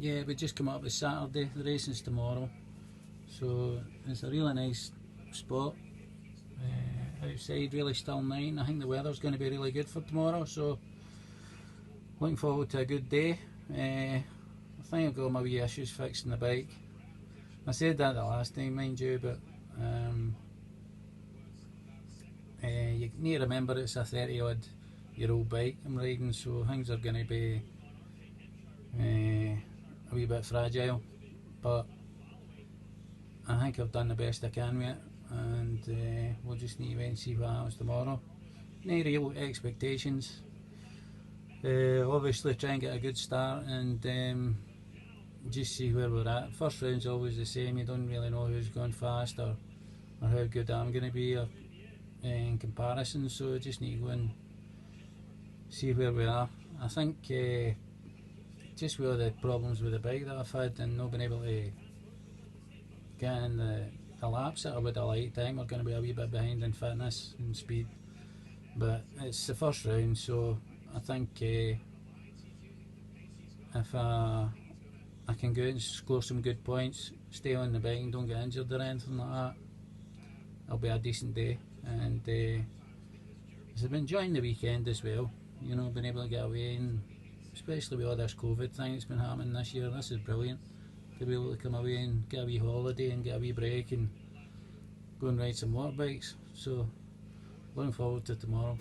yeah, we just come up with Saturday. The racing's tomorrow, so it's a really nice spot. Outside, really still night. I think the weather's going to be really good for tomorrow, so looking forward to a good day. I think I've got my wee issues fixing the bike. I said that the last time, mind you, but you need to remember it's a 30-odd year old bike I'm riding, so things are going to be a wee bit fragile, but I think I've done the best I can with it, and we'll just need to wait and see what happens tomorrow. No real expectations. Obviously try and get a good start and just see where we're at. First round's always the same, you don't really know who's going fast or how good I'm going to be in comparison, so I just need to go and see where we are. I think just with all the problems with the bike that I've had and not being able to get in the laps that I would have liked, I think we're going to be a wee bit behind in fitness and speed, but it's the first round, so I think if I can go out and score some good points, stay on the bike and don't get injured or anything like that, it'll be a decent day. And I've been enjoying the weekend as well, you know, been able to get away, and especially with all this COVID thing that's been happening this year, this is brilliant to be able to come away and get a wee holiday and get a wee break and go and ride some motorbikes. So looking forward to tomorrow.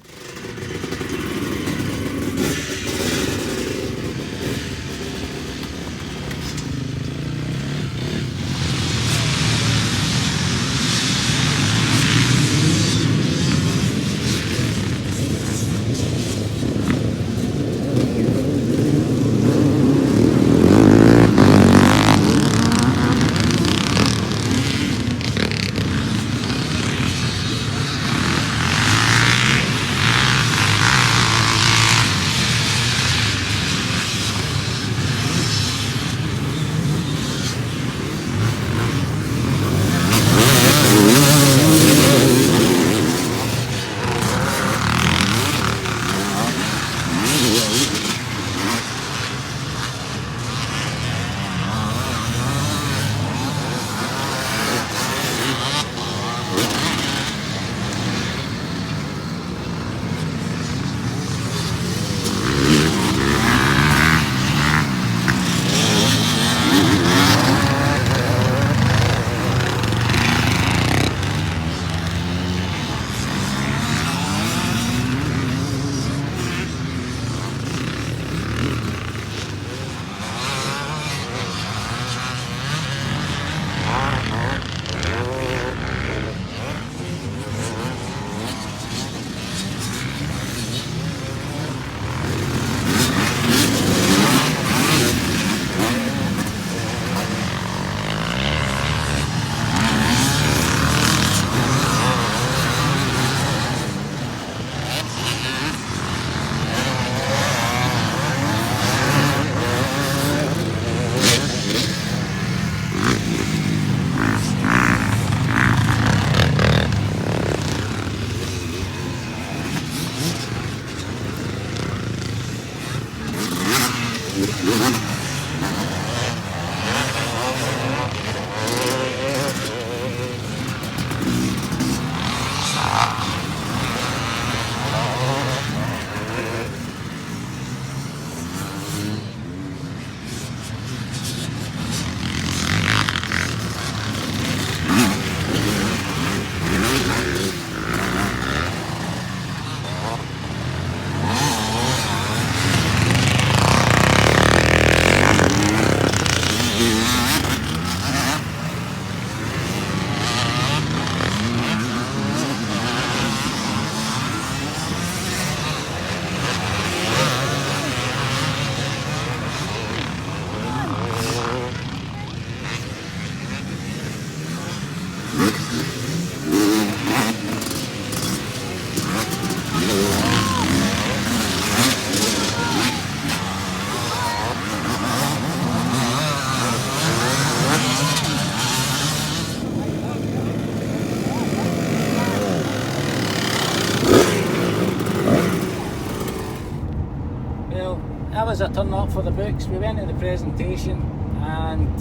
Well, that was a turn up for the books. We went to the presentation and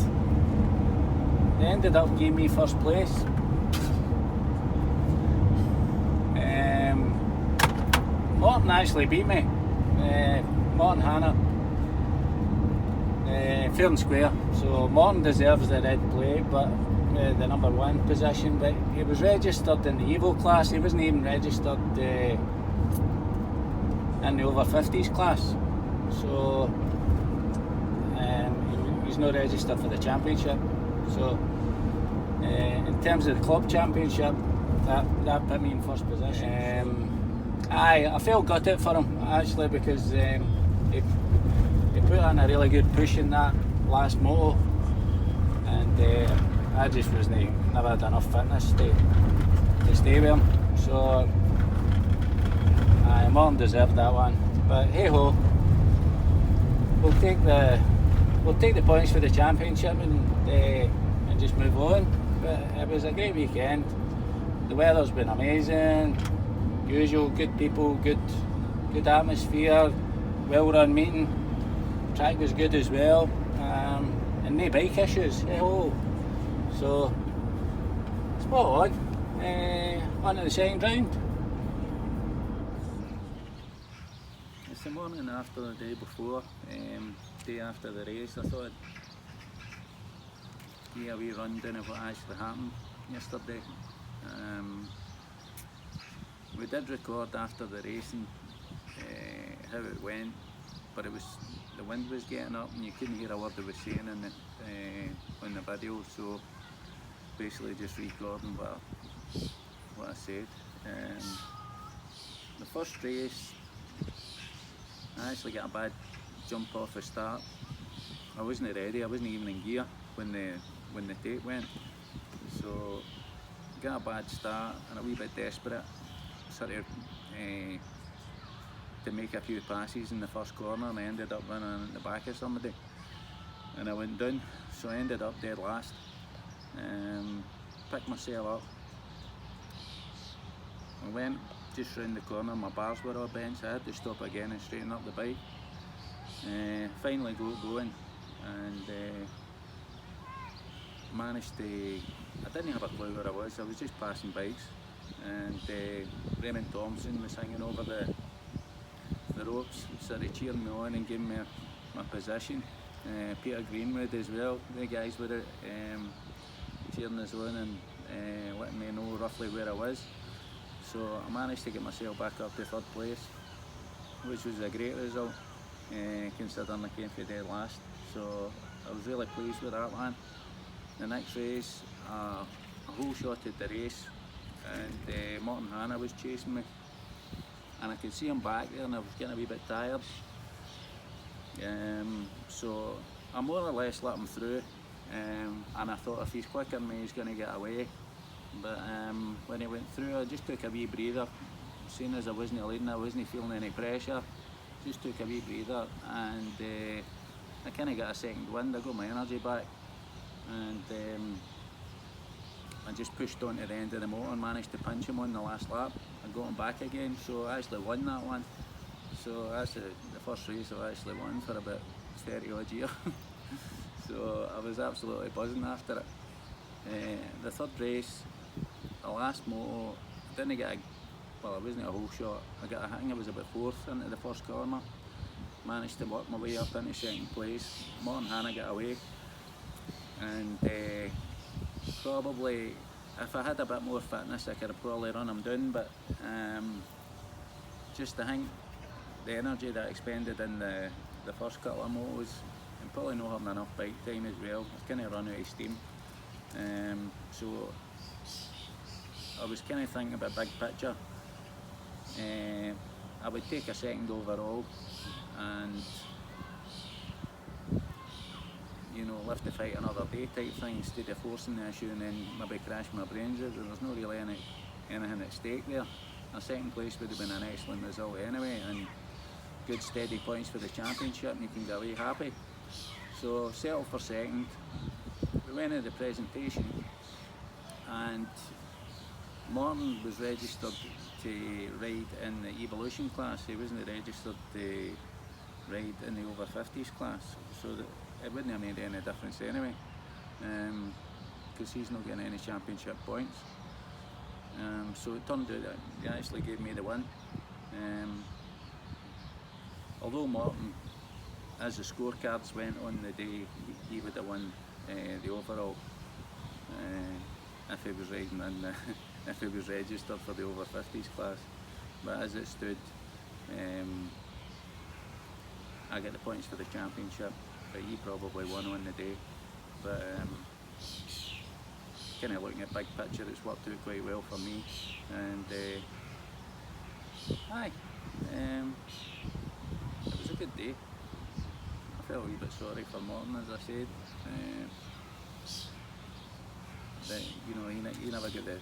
they ended up giving me first place. Morton actually beat me. Morton Hannah. Fair and square. So Morton deserves the red plate, but the number 1 position. But he was registered in the Evo class. He wasn't even registered in the over 50s class. So he's not registered for the championship. So in terms of the club championship, that put me in first position. I felt gutted for him actually, because he put in a really good push in that last moto, and I just never had enough fitness to stay with him. So Morton deserved that one, but hey ho, we'll take the points for the championship and just move on. But it was a great weekend. The weather's been amazing. Usual, good people, good atmosphere, well run meeting. Track was good as well, and no bike issues. Hey ho. So spot on. On to the second round. It's the morning after the day before, day after the race. I thought I'd give a wee rundown of what actually happened yesterday. We did record after the racing how it went, but the wind was getting up and you couldn't hear a word they were saying on the video, so basically just recording what I said. The first race, I actually got a bad jump off the start. I wasn't ready, I wasn't even in gear when the tape went, so got a bad start and a wee bit desperate. Started to make a few passes in the first corner, and I ended up running at the back of somebody and I went down, so I ended up dead last. Picked myself up, I went just round the corner, my bars were all bent, so I had to stop again and straighten up the bike. Finally got going and managed to, I didn't have a clue where I was just passing bikes, and Raymond Thompson was hanging over the ropes, started cheering me on and giving me my position. Peter Greenwood as well, the guys were cheering us on and letting me know roughly where I was. So I managed to get myself back up to 3rd place, which was a great result considering I came for dead last. So I was really pleased with that one. The next race, a whole shot at the race, and Morton Hannah was chasing me, and I could see him back there and I was getting a wee bit tired. So I more or less let him through, and I thought if he's quicker than me he's going to get away. But when he went through, I just took a wee breather. Seeing as I wasn't leading, I wasn't feeling any pressure, just took a wee breather, and I kind of got a second wind. I got my energy back, and I just pushed on to the end of the motor and managed to punch him on the last lap. I got him back again, so I actually won that one. So that's the first race I've actually won for about 30 odd years. So I was absolutely buzzing after it. The 3rd race, the last moto, I didn't get well, it wasn't a whole shot. I think I was about 4th into the first corner. Managed to work my way up into 2nd place. Morton Hannah got away, and probably if I had a bit more fitness I could have probably run him down, but just I think the energy that I expended in the first couple of motos, and probably not having enough bike time as well, I kind of run out of steam. So I was kind of thinking about big picture. I would take a 2nd overall and, you know, live to fight another day type thing instead of forcing the issue and then maybe crash my brains out. There's not really anything at stake there. A 2nd place would have been an excellent result anyway, and good steady points for the championship, and you can go away happy. So settled for 2nd. We went to the presentation, and Morton was registered to ride in the Evolution class. He wasn't registered to ride in the over 50s class, so that it wouldn't have made any difference anyway, because he's not getting any championship points. So it turned out that he actually gave me the win. Although Morton, as the scorecards went on the day, he would have won the overall if he was riding in the if he was registered for the over 50s class. But as it stood, I get the points for the championship, but he probably won on the day. But kind of looking at big picture, it's worked out quite well for me. And aye, it was a good day. I felt a wee bit sorry for Morton, as I said. That, you know, he never got the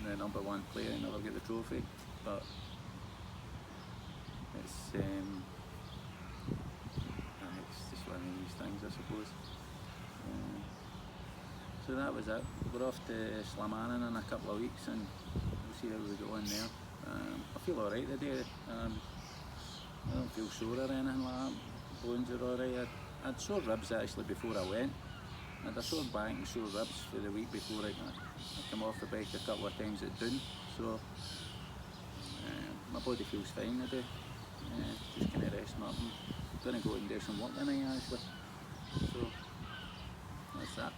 #1 player, he never got the trophy. But it's just one of these things, I suppose. So that was it. We're off to Slamanan in a couple of weeks, and we'll see how we go on there. I feel alright today. I don't feel sore or anything like that. Bones are alright. I had sore ribs actually before I went. I had a sore back and sore ribs for the week before I came off the bike a couple of times at Doon. So my body feels fine today. Just kind of resting up. I'm going to go and do some work tonight actually. So that's that.